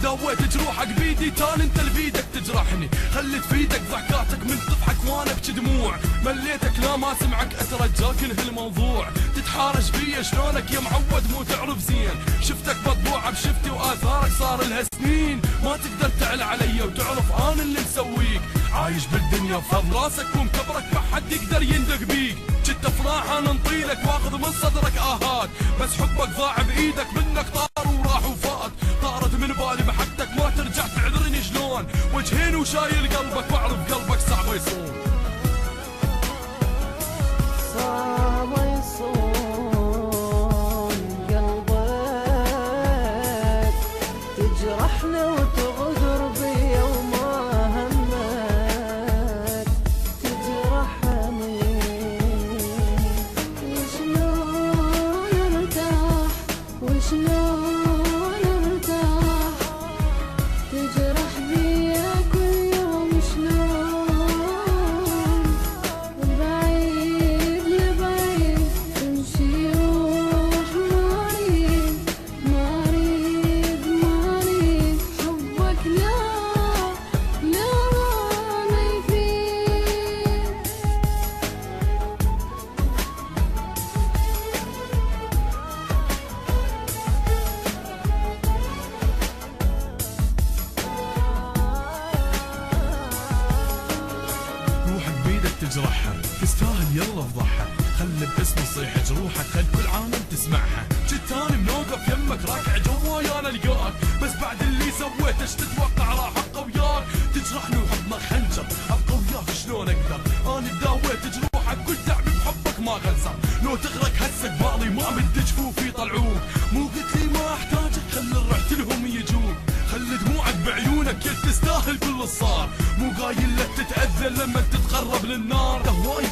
داويت جروحك بيدي تان انت اللي بيدك تجرحني. خليت فيدك ضحكاتك من تضحك وانا ابكي دموع. مليتك لا ما سمعك اترجاك انهي الموضوع. تتحارش فيا شلونك يا معود مو تعرف زين. شفتك مطبوعة بشفتي واثارك صار لها سنين. ما تقدر تعلى علي وتعرف انا اللي مسويك. عايش بالدنيا بفضل راسك ومكبرك ما حد يقدر يندق بيك. جيت افراح انا نطيلك واخذ من صدرك اهات. بس حبك ضاع بايدك منك طار وراح وفات. طارت من بالي محبتك ما ترجع تعذرني شلون. وجهين وشايل قلبك واعرف قلبك صعب يصون. صعب يصون قلبك تجرحنا وتغدر بيا وما همك تجرحني. وشلون ارتاح وشلون ارتاح تجرح بيا كل يوم. شلون بعيد لبعيد تمشي روح ما اريد حبك لا لا ما يفيد. روحك بيدك تجرحها تستاهل يلا افضحها. خلي باسم تصيح جروحك خل كل عالم تسمعها. جيت اني منوقف يمك راكع جواي انا القاك. بس بعد اللي سويته ايش تتوقع راح ابقى وياك. تجرحني وحضنك خنجر ابقى وياك شلون اقدر. انا داويت جروحك كل تعبي بحبك ما غزر. لو تغرق هسه قبالي ما مد جفوفي يطلعوك. مو قلت لي ما احتاجك خلي رحت لهم يجوك. خلي دموعك بعيونك يا تستاهل كل الصار. مو قايل لك تتأذى لما تتقرب للنار. هواي